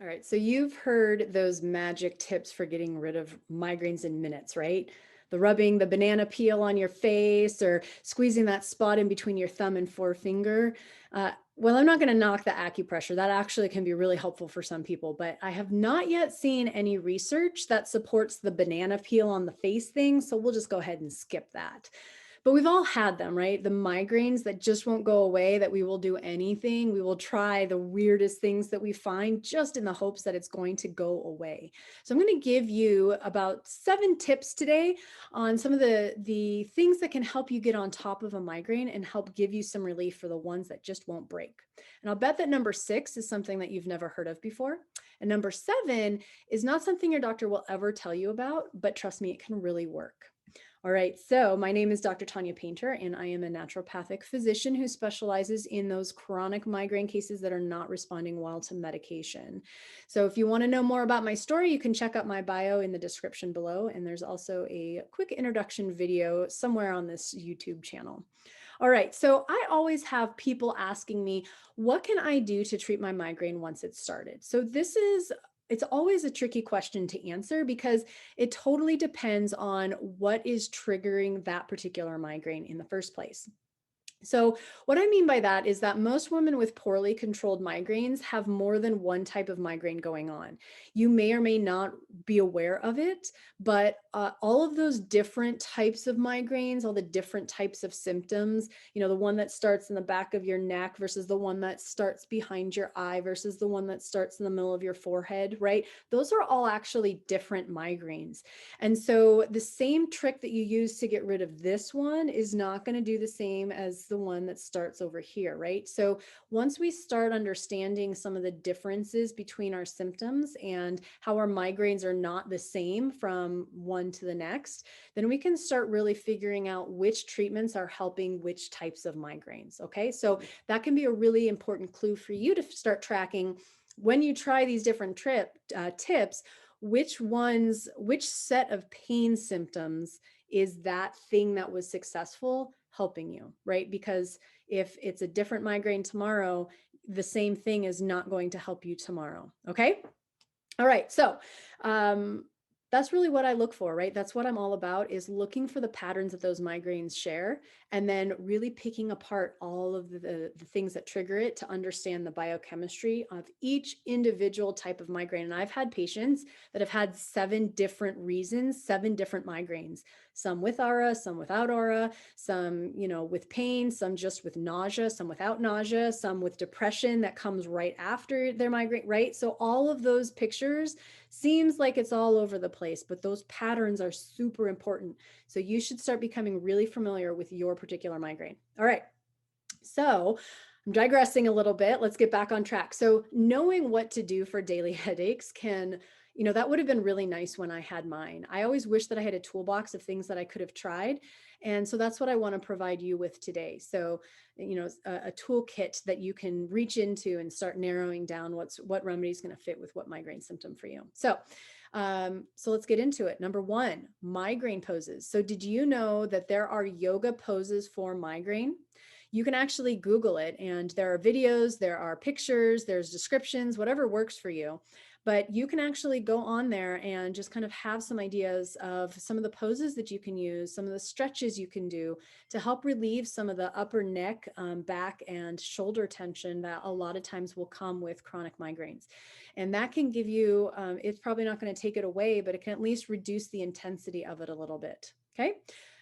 All right, so you've heard those magic tips for getting rid of migraines in minutes, right? The rubbing the banana peel on your face or squeezing that spot in between your thumb and forefinger. Well, I'm not going to knock the acupressure. That actually can be really helpful for some people, but I have not yet seen any research that supports the banana peel on the face thing. So we'll just go ahead and skip that. But we've all had them, right? The migraines that just won't go away, that we will do anything. We will try the weirdest things that we find just in the hopes that it's going to go away. So I'm going to give you about 7 tips today on some of the things that can help you get on top of a migraine and help give you some relief for the ones that just won't break. And I'll bet that number 6 is something that you've never heard of before. And number 7 is not something your doctor will ever tell you about, but trust me, it can really work. All right, so my name is Dr. Tanya Paynter, and I am a naturopathic physician who specializes in those chronic migraine cases that are not responding well to medication. So if you want to know more about my story, you can check out my bio in the description below, and there's also a quick introduction video somewhere on this YouTube channel. All right, so I always have people asking me, what can I do to treat my migraine once it's started? So it's always a tricky question to answer because it totally depends on what is triggering that particular migraine in the first place. So what I mean by that is that most women with poorly controlled migraines have more than one type of migraine going on. You may or may not be aware of it, but all of those different types of migraines, all the different types of symptoms, the one that starts in the back of your neck versus the one that starts behind your eye versus the one that starts in the middle of your forehead, right? Those are all actually different migraines. And so the same trick that you use to get rid of this one is not going to do the same as the one that starts over here, right? So once we start understanding some of the differences between our symptoms and how our migraines are not the same from one to the next, then we can start really figuring out which treatments are helping which types of migraines, okay? So that can be a really important clue for you to start tracking when you try these different tips, which set of pain symptoms is that thing that was successful helping you, right? Because if it's a different migraine tomorrow, the same thing is not going to help you tomorrow. Okay. All right. So, that's really what I look for, right? That's what I'm all about, is looking for the patterns that those migraines share and then really picking apart all of the things that trigger it to understand the biochemistry of each individual type of migraine. And I've had patients that have had 7 different reasons, 7 different migraines, some with aura, some without aura, some, with pain, some just with nausea, some without nausea, some with depression that comes right after their migraine, right? So all of those pictures seems like it's all over the place, but those patterns are super important. So you should start becoming really familiar with your particular migraine. All right. So I'm digressing a little bit. Let's get back on track. So knowing what to do for daily headaches can, that would have been really nice when I had mine. I always wish that I had a toolbox of things that I could have tried. And so that's what I want to provide you with today. So, a toolkit that you can reach into and start narrowing down what remedy is going to fit with what migraine symptom for you. So let's get into it. Number 1, migraine poses. So did you know that there are yoga poses for migraine? You can actually Google it, and there are videos, there are pictures, there's descriptions, whatever works for you. But you can actually go on there and just kind of have some ideas of some of the poses that you can use, some of the stretches you can do to help relieve some of the upper neck, back, and shoulder tension that a lot of times will come with chronic migraines. And that can give you, it's probably not going to take it away, but it can at least reduce the intensity of it a little bit. Okay.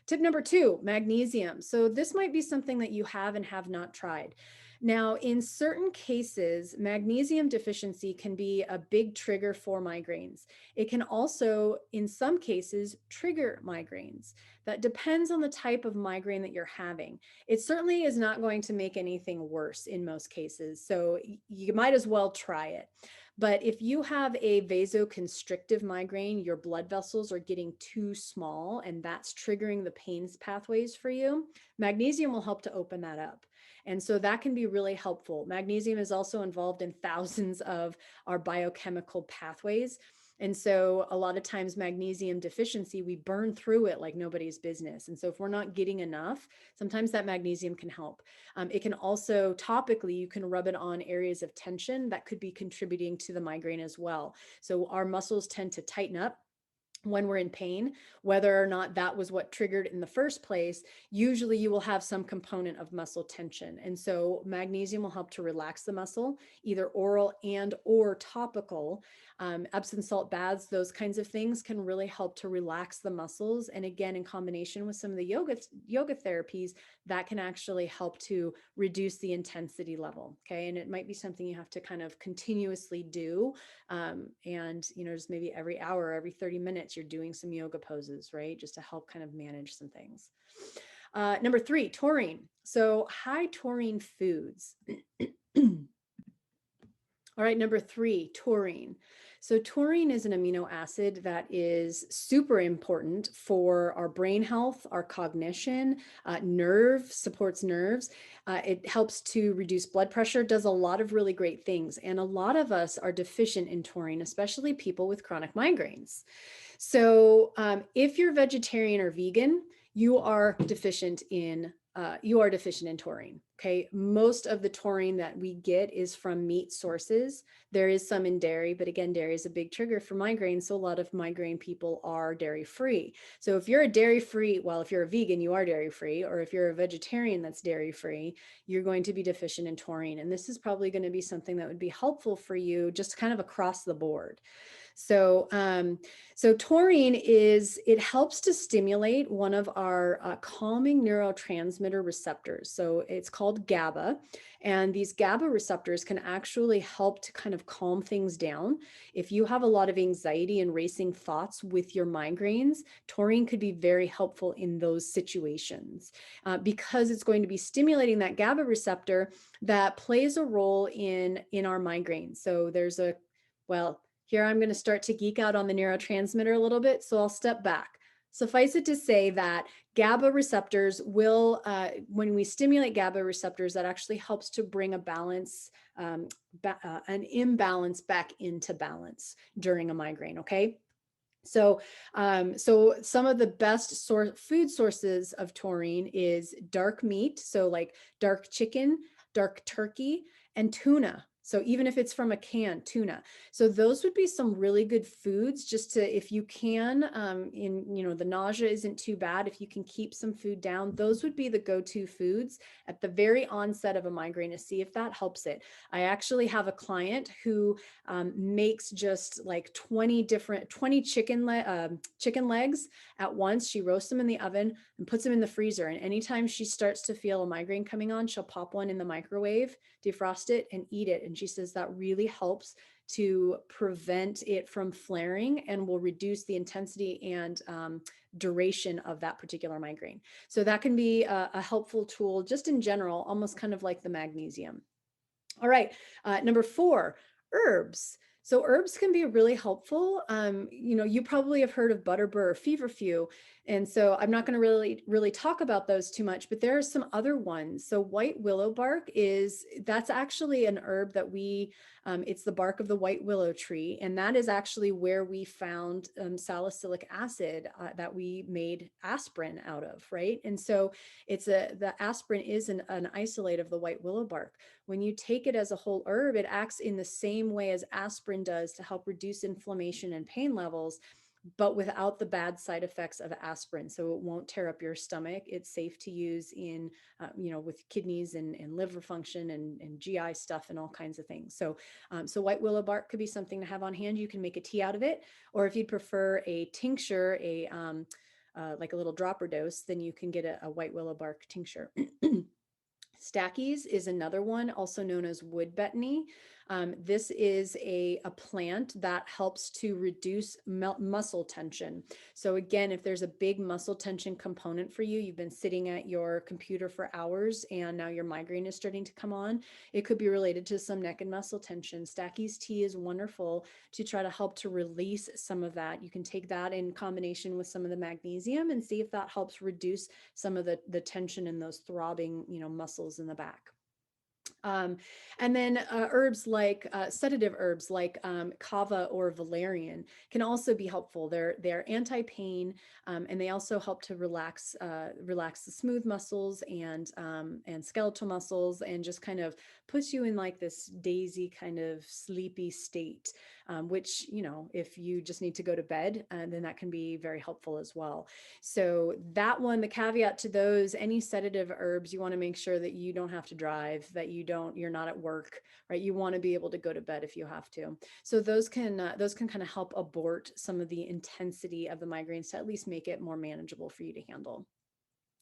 Tip number 2, magnesium. So this might be something that you have and have not tried. Now, in certain cases, magnesium deficiency can be a big trigger for migraines. It can also, in some cases, trigger migraines. That depends on the type of migraine that you're having. It certainly is not going to make anything worse in most cases, so you might as well try it. But if you have a vasoconstrictive migraine, your blood vessels are getting too small and that's triggering the pain pathways for you, magnesium will help to open that up. And so that can be really helpful. Magnesium is also involved in thousands of our biochemical pathways. And so a lot of times magnesium deficiency, we burn through it like nobody's business. And so if we're not getting enough, sometimes that magnesium can help. It can also topically, you can rub it on areas of tension that could be contributing to the migraine as well. So our muscles tend to tighten up when we're in pain, whether or not that was what triggered in the first place. Usually you will have some component of muscle tension. And so magnesium will help to relax the muscle, either oral and or topical. Epsom salt baths, those kinds of things can really help to relax the muscles. And again, in combination with some of the yoga therapies, that can actually help to reduce the intensity level. Okay. And it might be something you have to kind of continuously do. And, just maybe every hour, every 30 minutes, you're doing some yoga poses, right? Just to help kind of manage some things. Number 3, taurine. So high taurine foods. All right, number 3, taurine. So taurine is an amino acid that is super important for our brain health, our cognition, supports nerves. It helps to reduce blood pressure, does a lot of really great things. And a lot of us are deficient in taurine, especially people with chronic migraines. So if you're vegetarian or vegan, you are deficient in taurine. Okay. Most of the taurine that we get is from meat sources. There is some in dairy, but again, dairy is a big trigger for migraine. So a lot of migraine people are dairy free. So if you're a dairy free, well, if you're a vegan, you are dairy free, or if you're a vegetarian that's dairy free, you're going to be deficient in taurine. And this is probably going to be something that would be helpful for you just kind of across the board. So, so taurine it helps to stimulate one of our calming neurotransmitter receptors. So it's called GABA, and these GABA receptors can actually help to kind of calm things down. If you have a lot of anxiety and racing thoughts with your migraines, taurine could be very helpful in those situations because it's going to be stimulating that GABA receptor that plays a role in our migraines. So here I'm going to start to geek out on the neurotransmitter a little bit, so I'll step back. Suffice it to say that GABA receptors will, when we stimulate GABA receptors, that actually helps to bring a balance, an imbalance back into balance during a migraine, okay? So, so some of the best food sources of taurine is dark meat, so like dark chicken, dark turkey, and tuna. So even if it's from a can, tuna. So those would be some really good foods just to, if you can, the nausea isn't too bad. If you can keep some food down, those would be the go-to foods at the very onset of a migraine to see if that helps it. I actually have a client who makes just like 20 chicken legs at once. She roasts them in the oven and puts them in the freezer. And anytime she starts to feel a migraine coming on, she'll pop one in the microwave, defrost it, and eat it. And she says that really helps to prevent it from flaring and will reduce the intensity and duration of that particular migraine. So that can be a helpful tool just in general, almost kind of like the magnesium. All right, number 4, herbs. So herbs can be really helpful. You probably have heard of butterbur or feverfew, and so I'm not going to really talk about those too much, but there are some other ones. So white willow bark that's actually an herb that it's the bark of the white willow tree, and that is actually where we found salicylic acid that we made aspirin out of, right? And so the aspirin is an isolate of the white willow bark. When you take it as a whole herb, it acts in the same way as aspirin does to help reduce inflammation and pain levels, but without the bad side effects of aspirin. So it won't tear up your stomach. It's safe to use in, with kidneys and liver function and GI stuff and all kinds of things. So, so white willow bark could be something to have on hand. You can make a tea out of it, or if you'd prefer a tincture, like a little dropper dose, then you can get a white willow bark tincture. Stackies is another one, also known as wood betony. This is a plant that helps to reduce muscle tension. So again, if there's a big muscle tension component for you, you've been sitting at your computer for hours and now your migraine is starting to come on, it could be related to some neck and muscle tension. Stackies tea is wonderful to try to help to release some of that. You can take that in combination with some of the magnesium and see if that helps reduce some of the tension in those throbbing, muscles in the back. And then herbs like sedative herbs like kava or valerian can also be helpful. They're anti-pain, and they also help to relax the smooth muscles and skeletal muscles, and just kind of puts you in like this daisy kind of sleepy state, which, you know, if you just need to go to bed, then that can be very helpful as well. So that one, the caveat to those, any sedative herbs, you want to make sure that you don't have to drive, that you're not at work, right? You want to be able to go to bed if you have to. So those can kind of help abort some of the intensity of the migraines to at least make it more manageable for you to handle.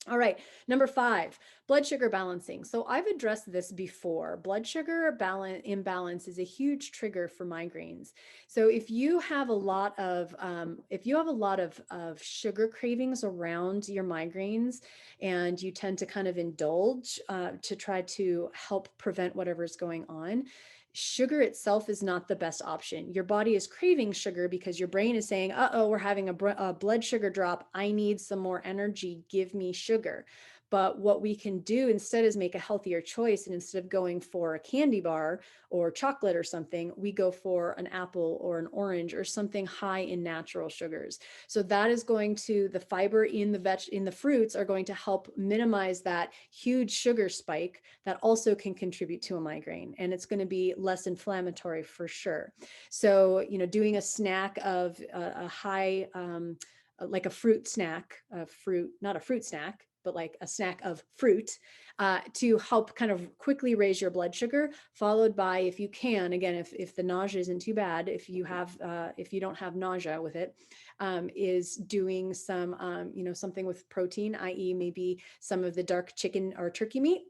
All right, number 5, blood sugar balancing. So I've addressed this before. Blood sugar imbalance is a huge trigger for migraines. So if you have a lot of sugar cravings around your migraines, and you tend to kind of indulge to try to help prevent whatever's going on, sugar itself is not the best option. Your body is craving sugar because your brain is saying, uh-oh, we're having a blood sugar drop. I need some more energy. Give me sugar. But what we can do instead is make a healthier choice. And instead of going for a candy bar or chocolate or something, we go for an apple or an orange or something high in natural sugars. So that is going to, the fiber in the fruits are going to help minimize that huge sugar spike that also can contribute to a migraine. And it's going to be less inflammatory for sure. So, you know, doing a snack of a high, like a fruit snack, not a fruit snack, but like a snack of fruit, to help kind of quickly raise your blood sugar, followed by, if you can, again, if the nausea isn't too bad, if you don't have nausea with it, is doing some, something with protein, i.e. maybe some of the dark chicken or turkey meat,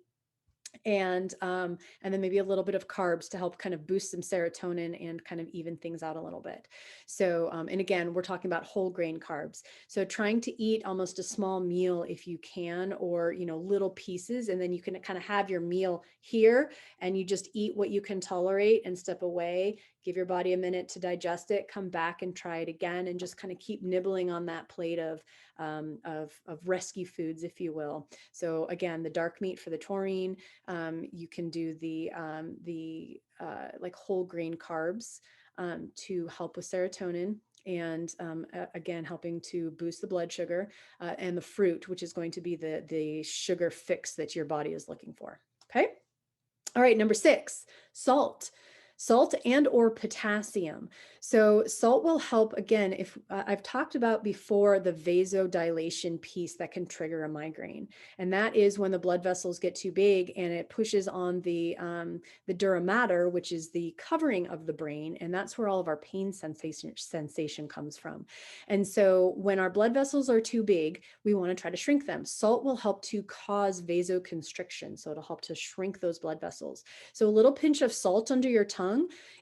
and then maybe a little bit of carbs to help kind of boost some serotonin and kind of even things out a little bit. So, and again, we're talking about whole grain carbs. So trying to eat almost a small meal if you can, or, you know, little pieces, and then you can kind of have your meal here and you just eat what you can tolerate and step away, give your body a minute to digest it, come back and try it again, and just kind of keep nibbling on that plate of rescue foods, if you will. So again, the dark meat for the taurine. You can do the like whole grain carbs to help with serotonin, and again, helping to boost the blood sugar, and the fruit, which is going to be the sugar fix that your body is looking for. Okay. All right. Number 6, salt. Salt and or potassium. So salt will help, again, if I've talked about before the vasodilation piece that can trigger a migraine. And that is when the blood vessels get too big and it pushes on the dura mater, which is the covering of the brain. And that's where all of our pain sensation comes from. And so when our blood vessels are too big, we want to try to shrink them. Salt will help to cause vasoconstriction. So it'll help to shrink those blood vessels. So a little pinch of salt under your tongue,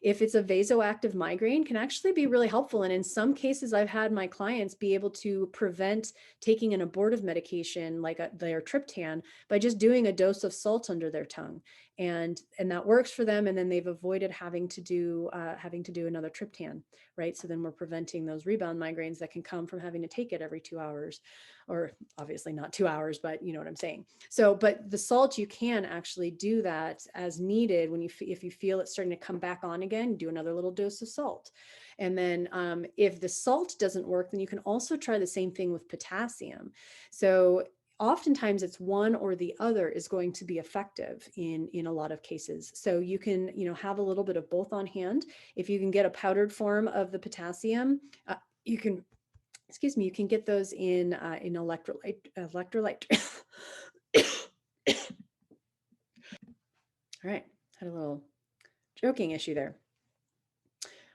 if it's a vasoactive migraine, can actually be really helpful. And in some cases, I've had my clients be able to prevent taking an abortive medication like their triptan by just doing a dose of salt under their tongue. And that works for them. And then they've avoided having to do another triptan, right? So then we're preventing those rebound migraines that can come from having to take it every 2 hours, or obviously not 2 hours, but you know what I'm saying. So, but the salt, you can actually do that as needed when if you feel it's starting to come back on again, do another little dose of salt. And then if the salt doesn't work, then you can also try the same thing with potassium. So oftentimes it's one or the other is going to be effective in a lot of cases. So you can, have a little bit of both on hand. If you can get a powdered form of the potassium, you can get those in electrolyte. All right, had a little joking issue there.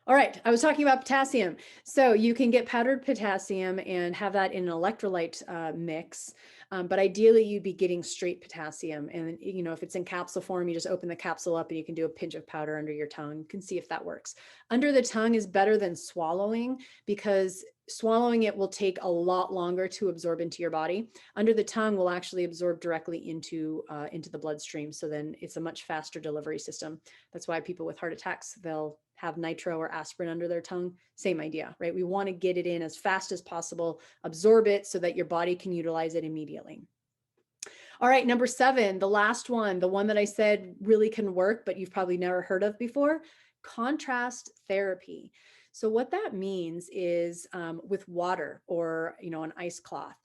All right, I was talking about potassium. So you can get powdered potassium and have that in an electrolyte mix, but ideally you'd be getting straight potassium. And if it's in capsule form, you just open the capsule up and you can do a pinch of powder under your tongue. You can see if that works. Under the tongue is better than swallowing, because swallowing it will take a lot longer to absorb into your body. Under the tongue will actually absorb directly into the bloodstream. So then it's a much faster delivery system. That's why people with heart attacks, they'll have nitro or aspirin under their tongue. Same idea, right? We want to get it in as fast as possible, absorb it so that your body can utilize it immediately. All right, number 7, the last one, the one that I said really can work, but you've probably never heard of before, contrast therapy. So what that means is with water or, an ice cloth.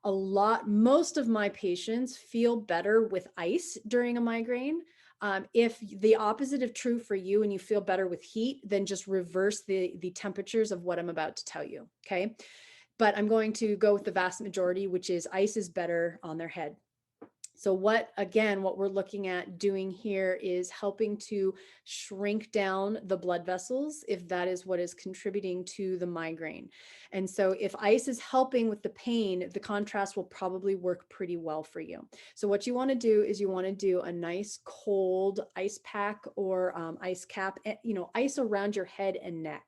Most of my patients feel better with ice during a migraine. If the opposite of true for you and you feel better with heat, then just reverse the temperatures of what I'm about to tell you. Okay. But I'm going to go with the vast majority, which is ice is better on their head. So what we're looking at doing here is helping to shrink down the blood vessels if that is what is contributing to the migraine. And so if ice is helping with the pain, the contrast will probably work pretty well for you. So what you want to do is you want to do a nice cold ice pack or ice cap, ice around your head and neck.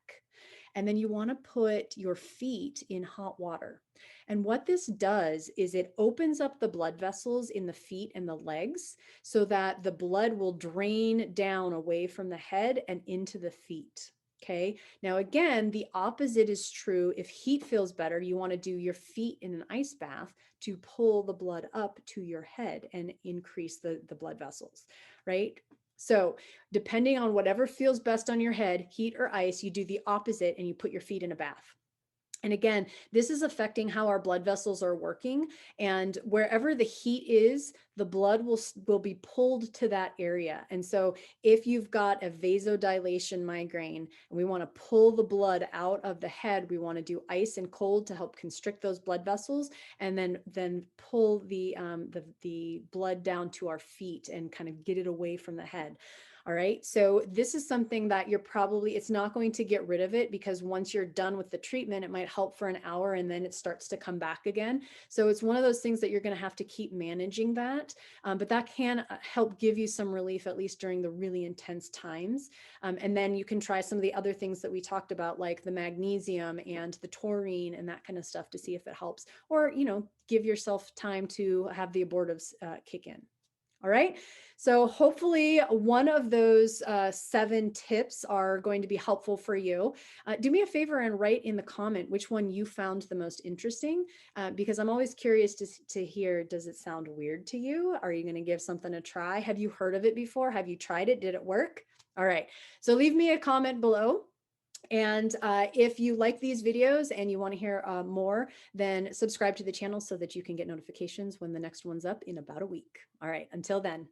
And then you want to put your feet in hot water. And what this does is it opens up the blood vessels in the feet and the legs so that the blood will drain down away from the head and into the feet. Okay. Now, again, the opposite is true. If heat feels better, you want to do your feet in an ice bath to pull the blood up to your head and increase the blood vessels, right? So depending on whatever feels best on your head, heat or ice, you do the opposite and you put your feet in a bath. And again, this is affecting how our blood vessels are working. And wherever the heat is, the blood will be pulled to that area. And so if you've got a vasodilation migraine and we want to pull the blood out of the head, we want to do ice and cold to help constrict those blood vessels, and then pull the blood down to our feet and kind of get it away from the head. All right. So this is something that it's not going to get rid of it, because once you're done with the treatment, it might help for an hour and then it starts to come back again. So it's one of those things that you're going to have to keep managing that. But that can help give you some relief, at least during the really intense times. And then you can try some of the other things that we talked about, like the magnesium and the taurine and that kind of stuff, to see if it helps, or, give yourself time to have the abortives kick in. All right. So hopefully one of those 7 tips are going to be helpful for you. Do me a favor and write in the comment which one you found the most interesting, because I'm always curious to hear, does it sound weird to you? Are you going to give something a try? Have you heard of it before? Have you tried it? Did it work? All right. So leave me a comment below. And if you like these videos and you want to hear more, then subscribe to the channel so that you can get notifications when the next one's up in about a week. All right, until then.